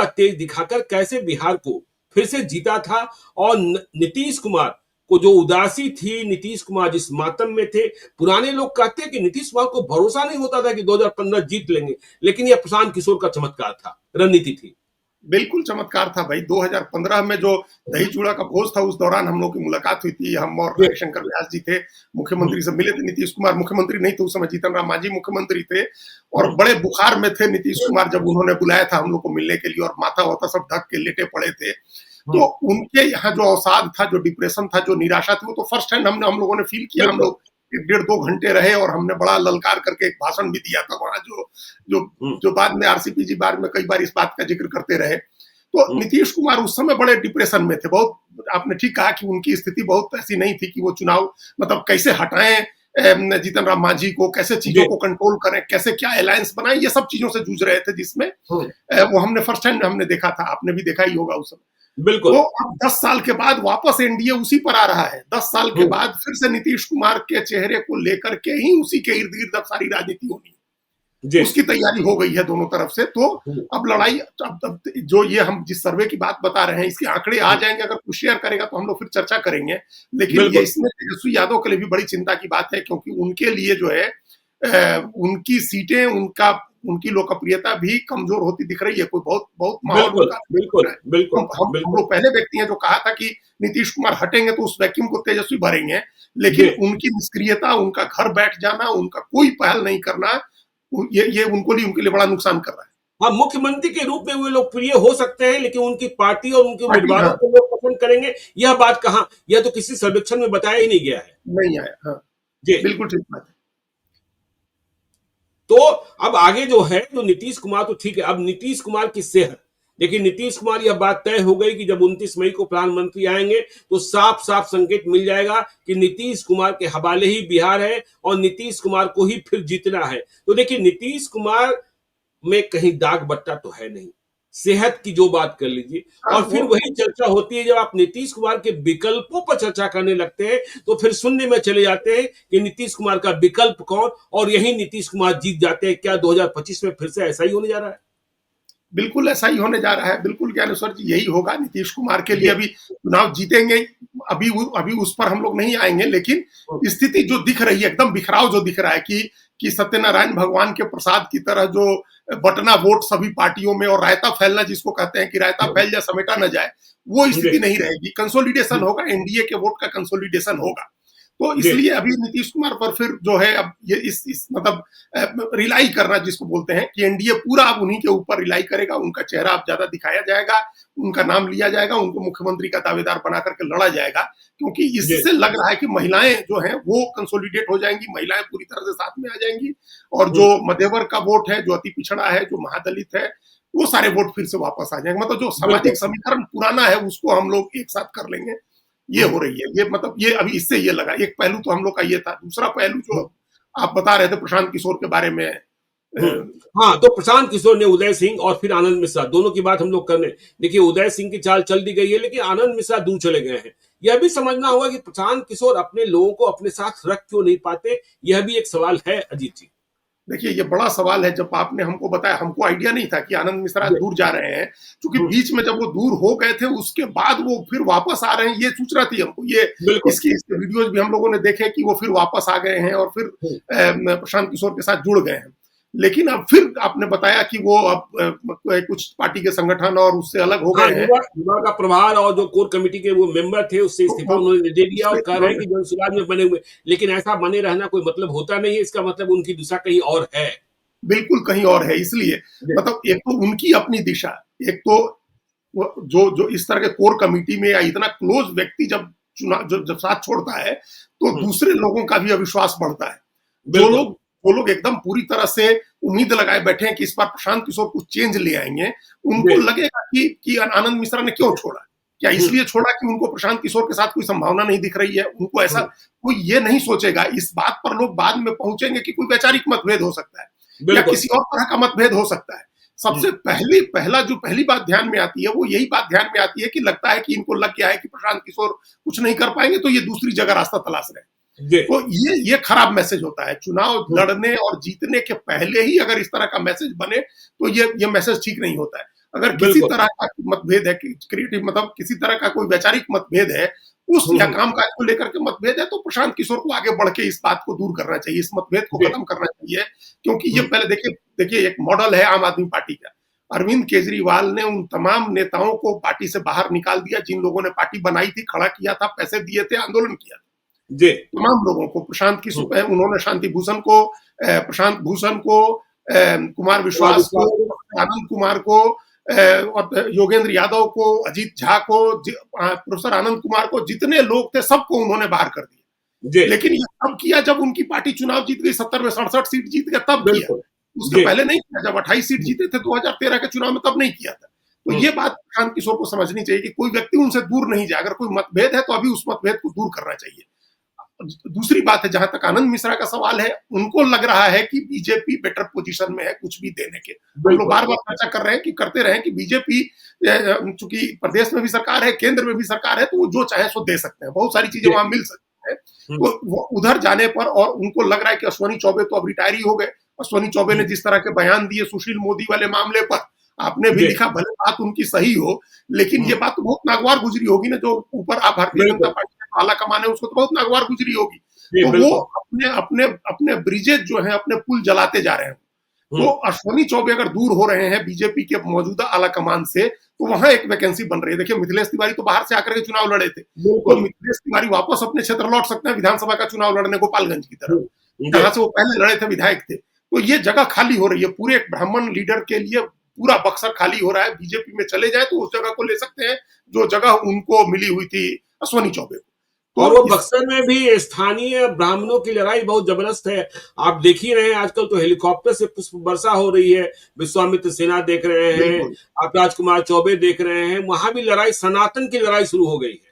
Speaker 2: तेज दिखाकर कैसे बिहार को फिर से जीता था। और नीतीश कुमार को जो उदासी थी, नीतीश कुमार जिस मातम में थे, पुराने लोग कहते हैं कि नीतीश कुमार को भरोसा नहीं होता था कि 2015 जीत लेंगे, लेकिन यह प्रशांत किशोर का चमत्कार था, रणनीति थी।
Speaker 3: बिल्कुल चमत्कार था भाई। 2015 में जो दही चूड़ा का भोज था, उस दौरान हम लोग की मुलाकात हुई थी। हम और रविशंकर व्यास जी थे, मुख्यमंत्री से मिले थे। नीतीश कुमार मुख्यमंत्री नहीं थे उस समय, जीतन राम मांझी मुख्यमंत्री थे, और बड़े बुखार में थे नीतीश कुमार जब उन्होंने बुलाया था हम लोग को मिलने के लिए, और माथा वाथा सब ढक के लेटे पड़े थे। तो उनके यहाँ जो अवसाद था, जो डिप्रेशन था, जो निराशा थी, वो तो फर्स्ट हैंड हम लोगों ने फील किया। हम लोग 1.5-2 घंटे रहे और हमने बड़ा ललकार करके एक भाषण भी दिया था वहां, जो बाद में आरसीपी जी बाद में कई बार इस बात का जिक्र करते रहे। तो नीतीश कुमार उस समय बड़े डिप्रेशन में थे। बहुत आपने ठीक कहा कि उनकी स्थिति बहुत ऐसी नहीं थी कि वो चुनाव मतलब कैसे हटाएं जीतन राम मांझी को, कैसे चीजों को कंट्रोल करें, कैसे क्या अलायंस बनाएं, ये सब चीजों से जूझ रहे थे, जिसमें वो हमने फर्स्ट हैंड हमने देखा था। आपने भी देखा ही होगा उस समय।
Speaker 2: बिल्कुल।
Speaker 3: तो अब 10 साल के बाद वापस एनडीए उसी पर आ रहा है। 10 साल के बाद फिर से नीतीश कुमार के चेहरे को लेकर के ही उसी के इर्द गिर्द अब सारी राजनीति होनी है। उसकी तैयारी हो गई है दोनों तरफ से। तो अब लड़ाई, अब जो ये हम जिस सर्वे की बात बता रहे हैं, इसके आंकड़े आ जाएंगे, अगर कुछ शेयर करेगा तो हम लोग फिर चर्चा करेंगे। लेकिन ये इसमें तेजस्वी यादव के लिए भी बड़ी चिंता की बात है, क्योंकि उनके लिए जो है उनकी सीटें, उनकी लोकप्रियता भी कमजोर होती दिख रही है। कोई बहुत माहौल हम लोग पहले व्यक्ति हैं जो कहा था कि नीतीश कुमार हटेंगे तो उस वैक्यूम को तेजस्वी भरेंगे, लेकिन उनकी निष्क्रियता, उनका घर बैठ जाना, उनका कोई पहल नहीं करना, ये उनके लिए बड़ा नुकसान कर रहा है।
Speaker 2: हाँ, मुख्यमंत्री के रूप में वे लोकप्रिय हो सकते हैं, लेकिन उनकी पार्टी और उनके उम्मीदवारों को लोग पसंद करेंगे, यह बात कहां, यह तो किसी सर्वेक्षण में बताया ही नहीं गया है।
Speaker 3: नहीं आया। हाँ
Speaker 2: जी,
Speaker 3: बिल्कुल ठीक बात है।
Speaker 2: तो अब आगे जो है, तो नीतीश कुमार तो ठीक है। अब नीतीश कुमार की सेहत देखिए, नीतीश कुमार, यह बात तय हो गई कि जब 29 मई को प्रधानमंत्री आएंगे तो साफ साफ संकेत मिल जाएगा कि नीतीश कुमार के हवाले ही बिहार है और नीतीश कुमार को ही फिर जीतना है। तो देखिए, नीतीश कुमार में कहीं दाग बट्टा तो है नहीं। सेहत की जो बात कर लीजिए, और फिर वही चर्चा होती है जब आप नीतीश कुमार के विकल्पों पर चर्चा करने लगते हैं, तो फिर सुनने में चले जाते हैं कि नीतीश कुमार का विकल्प कौन, और यही नीतीश कुमार जीत जाते हैं। क्या 2025 में फिर से ऐसा ही होने जा रहा है?
Speaker 3: बिल्कुल ऐसा ही होने जा रहा है। बिल्कुल ज्ञानेश्वर जी, यही होगा नीतीश कुमार के लिए। अभी चुनाव जीतेंगे, अभी उस पर हम लोग नहीं आएंगे, लेकिन स्थिति जो दिख रही है, एकदम बिखराव जो दिख रहा है कि सत्यनारायण भगवान के प्रसाद की तरह जो बटना वोट सभी पार्टियों में, और रायता फैलना जिसको कहते हैं कि रायता फैल जाए समेटा न जाए, वो स्थिति नहीं रहेगी। कंसोलिडेशन होगा, एनडीए के वोट का कंसोलिडेशन होगा। तो इसलिए अभी नीतीश कुमार पर फिर जो है, अब ये इस मतलब रिलाई करना जिसको बोलते हैं कि एनडीए पूरा अब उन्हीं के ऊपर रिलाई करेगा, उनका चेहरा अब ज्यादा दिखाया जाएगा, उनका नाम लिया जाएगा, उनको मुख्यमंत्री का दावेदार बना करके लड़ा जाएगा, क्योंकि इससे लग रहा है कि महिलाएं जो हैं वो कंसोलिडेट हो जाएंगी, महिलाएं पूरी तरह से साथ में आ जाएंगी, और जो मध्यवर्ग का वोट है, जो अति पिछड़ा है, जो महादलित है, वो सारे वोट फिर से वापस आ जाएंगे। मतलब जो
Speaker 2: बिल्कुल।
Speaker 3: सामाजिक समीकरण पुराना है उसको हम लोग एक साथ कर लेंगे, ये
Speaker 2: हम्म,
Speaker 3: हो रही है। ये मतलब ये अभी इससे ये लगा, एक पहलू तो हम लोग का ये था। दूसरा पहलू जो आप बता रहे थे प्रशांत किशोर के बारे में,
Speaker 2: हाँ, तो प्रशांत किशोर ने उदय सिंह और फिर आनंद मिश्रा दोनों की बात हम लोग करने, देखिए उदय सिंह की चाल चल दी गई है लेकिन आनंद मिश्रा दूर चले गए हैं। यह भी समझना होगा कि प्रशांत किशोर अपने लोगों को अपने साथ रख क्यों नहीं पाते, यह भी एक सवाल है अजीत जी।
Speaker 3: देखिए ये बड़ा सवाल है। जब आपने हमको बताया, हमको आइडिया नहीं था कि आनंद मिश्रा
Speaker 2: जी।
Speaker 3: दूर जा रहे हैं, क्योंकि
Speaker 2: हम्म,
Speaker 3: बीच में जब वो दूर हो गए थे उसके बाद वो फिर वापस आ रहे हैं, ये सूचना थी हमको। ये
Speaker 2: बिल्कुल।
Speaker 3: इसके वीडियोज भी हम लोगों ने देखे कि वो फिर वापस आ गए हैं और फिर
Speaker 2: हम्म,
Speaker 3: प्रशांत किशोर के साथ जुड़ गए हैं। लेकिन अब फिर आपने बताया कि वो अब कुछ पार्टी के संगठन और उससे अलग हो
Speaker 2: हाँ,
Speaker 3: गए हैं।
Speaker 2: युवा युवा का प्रभार और जो कोर कमेटी के वो मेंबर थे उससे
Speaker 3: तो
Speaker 2: इस्तीफा
Speaker 3: वो
Speaker 2: उन्होंने दे दिया और
Speaker 3: उससे
Speaker 2: कह रहे हैं कि जनसुराज में बने हुए, लेकिन ऐसा बने रहना कोई मतलब होता नहीं है, इसका मतलब उनकी दिशा कहीं और है।
Speaker 3: बिल्कुल कहीं और है। इसलिए
Speaker 2: जी।
Speaker 3: मतलब एक तो उनकी अपनी दिशा, एक तो जो जो इस तरह के कोर कमिटी में या इतना क्लोज व्यक्ति जब चुनाव जब साथ छोड़ता है, तो
Speaker 2: हम्म,
Speaker 3: दूसरे लोगों का भी अविश्वास बढ़ता है। जो
Speaker 2: बिल्कुल।
Speaker 3: लोग जो लोग एकदम पूरी तरह से उम्मीद लगाए बैठे हैं कि इस बार प्रशांत किशोर कुछ चेंज ले आएंगे, उनको
Speaker 2: जी।
Speaker 3: लगेगा कि आनंद मिश्रा ने क्यों छोड़ा। क्या
Speaker 2: हम्म,
Speaker 3: इसलिए छोड़ा कि उनको प्रशांत किशोर के साथ कोई संभावना नहीं दिख रही है? उनको ऐसा
Speaker 2: हम्म,
Speaker 3: कोई ये नहीं सोचेगा। इस बात पर लोग बाद में पहुंचेंगे कि कोई वैचारिक मतभेद हो सकता है या
Speaker 2: बिल्कुल।
Speaker 3: किसी और तरह का मतभेद हो सकता है। सबसे पहली बात ध्यान में आती है, वो यही बात ध्यान में आती है कि लगता है कि इनको लग गया है कि प्रशांत किशोर कुछ नहीं कर पाएंगे, तो ये दूसरी जगह रास्ता तलाश रहे हैं।
Speaker 2: जी।
Speaker 3: तो ये खराब मैसेज होता है। चुनाव
Speaker 2: हम्म,
Speaker 3: लड़ने और जीतने के पहले ही अगर इस तरह का मैसेज बने, तो ये मैसेज ठीक नहीं होता है। अगर किसी
Speaker 2: बिल्कुल।
Speaker 3: तरह का मतभेद है, क्रिएटिव मतलब किसी तरह का कोई वैचारिक मतभेद है, उस या
Speaker 2: हम्म,
Speaker 3: कामकाज को लेकर के मतभेद है, तो प्रशांत किशोर को आगे बढ़ के इस बात को दूर करना चाहिए, इस मतभेद को
Speaker 2: जी।
Speaker 3: खत्म करना चाहिए। क्योंकि ये
Speaker 2: हम्म,
Speaker 3: पहले देखिए देखिए एक मॉडल है आम आदमी पार्टी का। अरविंद केजरीवाल ने उन तमाम नेताओं को पार्टी से बाहर निकाल दिया जिन लोगों ने पार्टी बनाई थी, खड़ा किया था, पैसे दिए थे, आंदोलन किया था।
Speaker 2: जी।
Speaker 3: तमाम लोगों को,
Speaker 2: हम्म,
Speaker 3: उन्होंने शांति भूषण को, प्रशांत भूषण को, कुमार
Speaker 2: कुमार
Speaker 3: विश्वास को,
Speaker 2: विश्वास को।
Speaker 3: आनंद कुमार को, और योगेंद्र यादव को, अजीत झा को, प्रोफेसर आनंद कुमार को, जितने लोग थे सबको उन्होंने बाहर कर
Speaker 2: जी।
Speaker 3: दिया। लेकिन ये तब किया जब उनकी पार्टी चुनाव जीत गई, 70 में 67 सीट जीत गया, तब किया।
Speaker 2: बिल्कुल।
Speaker 3: उसके
Speaker 2: जी।
Speaker 3: पहले नहीं किया। जब 28 सीट जीते थे 2013 के चुनाव में, तब नहीं किया था। तो
Speaker 2: हम्म,
Speaker 3: ये बात प्रशांत किशोर को समझनी चाहिए कि कोई व्यक्ति उनसे दूर नहीं जाए। अगर कोई मतभेद है तो अभी उस मतभेद को दूर करना चाहिए। दूसरी बात है, जहां तक आनंद मिश्रा का सवाल है, उनको लग रहा है कि बीजेपी बेटर पोजीशन में है कुछ भी देने के। हम लोग
Speaker 2: बिल्कुल।
Speaker 3: बार बार चर्चा कर रहे हैं कि करते रहे कि बीजेपी चूंकि प्रदेश में भी सरकार है, केंद्र में भी सरकार है, तो वो जो चाहे सो दे सकते हैं, बहुत सारी चीजें
Speaker 2: जी।
Speaker 3: वहां मिल सकती है।
Speaker 2: हम्म,
Speaker 3: तो वो उधर जाने पर, और उनको लग रहा है कि अश्वनी चौबे तो अब रिटायर ही हो गए। अश्वनी चौबे ने
Speaker 2: हम्म,
Speaker 3: जिस तरह के बयान दिए सुशील मोदी वाले मामले पर, आपने भी
Speaker 2: जी।
Speaker 3: लिखा, भले बात उनकी सही हो, लेकिन ये
Speaker 2: हम्म,
Speaker 3: बात तो बहुत नागवार गुजरी होगी ना, जो ऊपर आप भारतीय जनता
Speaker 2: बिल्कुल।
Speaker 3: पार्टी का आला कमान है, उसको तो बहुत नागवार गुजरी होगी।
Speaker 2: जी,
Speaker 3: तो वो
Speaker 2: बिल्कुल।
Speaker 3: अपने अपने अपने ब्रिजेज जो है, अपने पुल जलाते जा रहे हैं। तो
Speaker 2: हम्म,
Speaker 3: अश्वनी चौबे अगर दूर हो रहे हैं बीजेपी के मौजूदा आला कमान से, तो वहां एक वैकेंसी बन रही है। देखिए मिथिलेश तिवारी तो बाहर से आकर के चुनाव लड़े थे, तो
Speaker 2: बिल्कुल।
Speaker 3: मिथिलेश तिवारी वापस अपने क्षेत्र लौट सकते हैं विधानसभा का चुनाव लड़ने गोपालगंज की तरफ,
Speaker 2: जी।
Speaker 3: जहां से वो पहले लड़े थे, विधायक थे। तो ये जगह खाली हो रही है पूरे एक ब्राह्मण लीडर के लिए। पूरा बक्सर खाली हो रहा है। बीजेपी में चले जाए तो उस जगह को ले सकते हैं जो जगह उनको मिली हुई थी अश्वनी चौबे को।
Speaker 2: और वो
Speaker 3: तो इस
Speaker 2: बक्सर में भी स्थानीय ब्राह्मणों की लड़ाई बहुत जबरदस्त है। आप देख ही रहे हैं आजकल तो हेलीकॉप्टर से पुष्प वर्षा हो रही है। विश्वामित्र सिन्हा देख रहे हैं,
Speaker 3: बिल्कुल।
Speaker 2: आप राजकुमार चौबे देख रहे हैं, वहां भी लड़ाई, सनातन की लड़ाई शुरू हो गई है।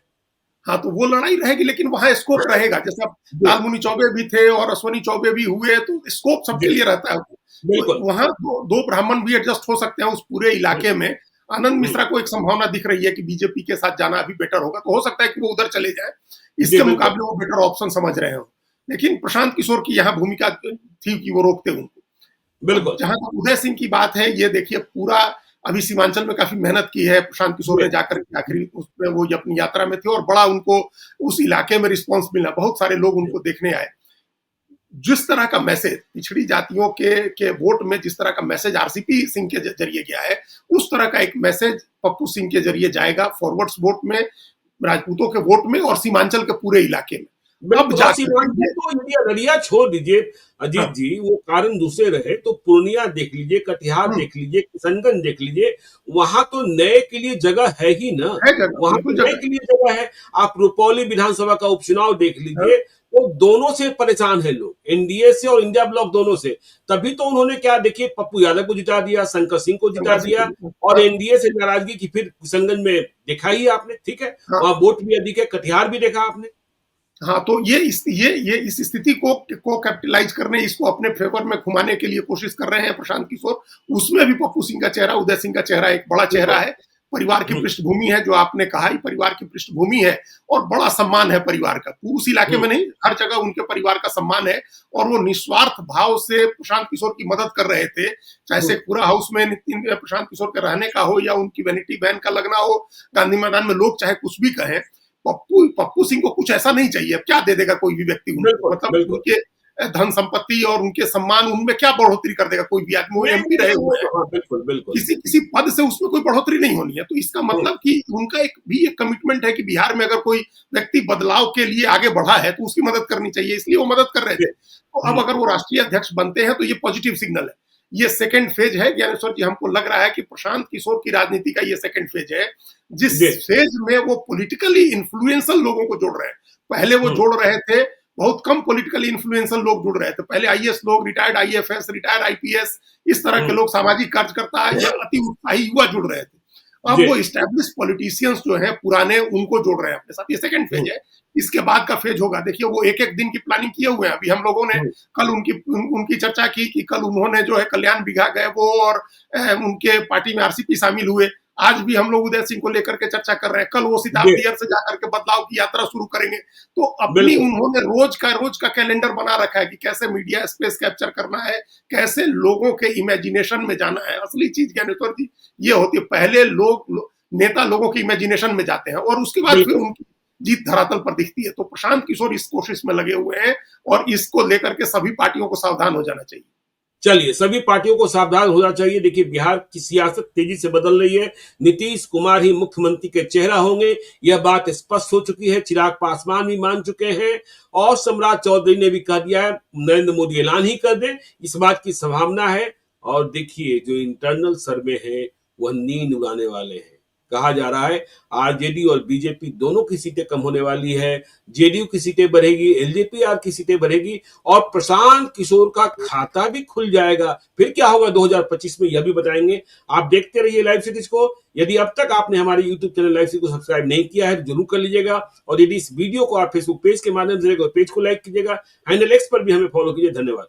Speaker 3: हाँ, तो वो लड़ाई रहेगी, लेकिन वहां स्कोप रहेगा। जैसे अब
Speaker 2: जी।
Speaker 3: लालमुनि चौबे भी थे और अश्वनी चौबे भी हुए, तो स्कोप सबके
Speaker 2: जी।
Speaker 3: लिए रहता है। तो
Speaker 2: बिल्कुल।
Speaker 3: वहां दो ब्राह्मण भी एडजस्ट हो सकते हैं उस पूरे इलाके में। आनंद
Speaker 2: हम्म,
Speaker 3: मिश्रा को एक संभावना दिख रही है कि बीजेपी के साथ जाना अभी बेटर होगा, तो हो सकता है कि वो उधर चले जाए।
Speaker 2: जी
Speaker 3: इसके
Speaker 2: बिल्कुल।
Speaker 3: मुकाबले वो बेटर ऑप्शन समझ रहे हो। लेकिन प्रशांत किशोर की यहाँ भूमिका थी कि वो रोकते उनको। अब
Speaker 2: बिल्कुल।
Speaker 3: जहां तक उदय सिंह की बात है, ये देखिए पूरा अभी सीमांचल में काफी मेहनत की है प्रशांत किशोर ने,
Speaker 2: जी।
Speaker 3: जाकर के आखिरी उसमें वो अपनी यात्रा में थे और बड़ा उनको उस इलाके में रिस्पांस मिला, बहुत सारे लोग उनको देखने आए। जिस तरह का मैसेज पिछड़ी जातियों के वोट में, जिस तरह का मैसेज आरसीपी सिंह के जरिए गया है, उस तरह का एक मैसेज पप्पू सिंह के जरिए जाएगा फॉरवर्ड्स वोट में, राजपूतों के वोट में और सीमांचल के पूरे इलाके में। अब
Speaker 2: बिल्कुल। और
Speaker 3: जाकर
Speaker 2: सीमांचल तो यदि अररिया छोड़ दीजिए अजीत
Speaker 3: हाँ,
Speaker 2: जी, वो कारण दूसरे रहे तो पूर्णिया देख लीजिए, कटिहार
Speaker 3: हम्म,
Speaker 2: देख लीजिए, किशनगंज देख लीजिए, वहां तो नए के लिए जगह है ही ना।
Speaker 3: है जगह,
Speaker 2: वहां तो
Speaker 3: बिल्कुल
Speaker 2: नए
Speaker 3: जगह।
Speaker 2: के लिए जगह है। आप रुपौली विधानसभा का उपचुनाव देख
Speaker 3: हाँ,
Speaker 2: लीजिए, तो दोनों से परेशान है लोग, एनडीए से और इंडिया ब्लॉक दोनों से। तभी तो उन्होंने क्या देखिए पप्पू यादव को जिता दिया, शंकर सिंह को जिता दिया, और एनडीए से नाराजगी की फिर किशनगंज में देखा ही आपने, ठीक है,
Speaker 3: हाँ।
Speaker 2: वहां वोट भी अधिक है, कटिहार भी देखा आपने।
Speaker 3: हाँ, तो ये इस स्थिति को कैपिटलाइज करने, इसको अपने फेवर में घुमाने के लिए कोशिश कर रहे हैं प्रशांत किशोर। उसमें भी पप्पू सिंह का चेहरा, उदय सिंह का चेहरा एक बड़ा चेहरा है। परिवार की पृष्ठभूमि है, जो आपने कहा, ही परिवार की पृष्ठभूमि है और बड़ा सम्मान है परिवार का। उस इलाके में नहीं, हर जगह उनके परिवार का सम्मान है और वो निस्वार्थ भाव से प्रशांत किशोर की मदद कर रहे थे। चाहे शेखपुरा हाउस में प्रशांत किशोर के रहने का हो या उनकी वैनिटी वैन का लगना हो गांधी मैदान में, लोग चाहे कुछ भी कहें, पप्पू सिंह को कुछ ऐसा नहीं चाहिए। अब क्या दे देगा कोई भी व्यक्ति उनको, मतलब उनके धन संपत्ति और उनके सम्मान, उनमें क्या बढ़ोतरी कर देगा कोई भी आदमी? वो एमपी रहे हुए हैं,
Speaker 2: बिल्कुल बिल्कुल,
Speaker 3: किसी पद से उसमें कोई बढ़ोतरी नहीं होनी है। तो इसका मतलब कि उनका एक कमिटमेंट है कि बिहार में अगर कोई व्यक्ति बदलाव के लिए आगे बढ़ा है तो उसकी मदद करनी चाहिए, इसलिए वो मदद कर रहे थे। तो अब अगर वो राष्ट्रीय अध्यक्ष बनते हैं तो ये पॉजिटिव सिग्नल है। ये सेकंड फेज है ज्ञानेश्वर जी। हमको लग रहा है कि प्रशांत किशोर की राजनीति का ये सेकंड फेज है, जिस फेज में वो पॉलिटिकली इन्फ्लुएंशियल लोगों को जोड़ रहे हैं। पहले वो जोड़ रहे थे, बहुत कम पॉलिटिकली इन्फ्लुएंशियल लोग जुड़ रहे थे। पहले आईएएस लोग, रिटायर्ड आईएफएस, रिटायर्ड आईपीएस, इस तरह के लोग, सामाजिक कार्यकर्ता या अति उत्साही युवा जुड़ रहे थे। अब वो स्टैब्लिश पॉलिटिशियंस जो है पुराने, उनको जोड़ रहे हैं अपने साथ। ये सेकंड फेज है। इसके बाद का फेज होगा। देखिए, वो एक एक दिन की प्लानिंग किए हुए हैं। अभी हम लोगों ने कल उनकी चर्चा की कि कल उन्होंने जो है कल्याण बिघा गए वो, और उनके पार्टी में आरसीपी शामिल हुए। आज भी हम लोग उदय सिंह को लेकर के चर्चा कर रहे हैं। कल वो सिताबदियर से जाकर के बदलाव की यात्रा शुरू करेंगे। तो अपनी उन्होंने रोज का कैलेंडर बना रखा है कि कैसे मीडिया स्पेस कैप्चर करना है, कैसे लोगों के इमेजिनेशन में जाना है। असली चीज ज्ञानेश्वर जी ये होती है, पहले नेता लोगों के इमेजिनेशन में जाते हैं और उसके बाद फिर उनकी जीत धरातल पर दिखती है। तो प्रशांत किशोर इस कोशिश में लगे हुए हैं और इसको लेकर के सभी पार्टियों को सावधान हो जाना चाहिए।
Speaker 2: चलिए, सभी पार्टियों को सावधान होना चाहिए। देखिए, बिहार की सियासत तेजी से बदल रही है। नीतीश कुमार ही मुख्यमंत्री के चेहरा होंगे, यह बात स्पष्ट हो चुकी है। चिराग पासवान भी मान चुके हैं और सम्राट चौधरी ने भी कह दिया है, नरेंद्र मोदी ऐलान ही कर दे, इस बात की संभावना है। और देखिए, जो इंटरनल सर्वे है वह नींद उड़ाने वाले हैं। कहा जा रहा है आरजेडी और बीजेपी दोनों की सीटें कम होने वाली है, जेडीयू की सीटें बढ़ेगी, एलजेपीआर की सीटें बढ़ेगी और प्रशांत किशोर का खाता भी खुल जाएगा। फिर क्या होगा 2025 में, यह भी बताएंगे। आप देखते रहिए लाइव सिटीज को। यदि अब तक आपने हमारे यूट्यूब चैनल लाइव सिटीज को सब्सक्राइब नहीं किया है तो जरूर कर लीजिएगा, और यदि इस वीडियो को आप फेसबुक पेज के माध्यम से पेज को लाइक कीजिएगा, हैंडल एक्स पर भी हमें फॉलो कीजिए। धन्यवाद।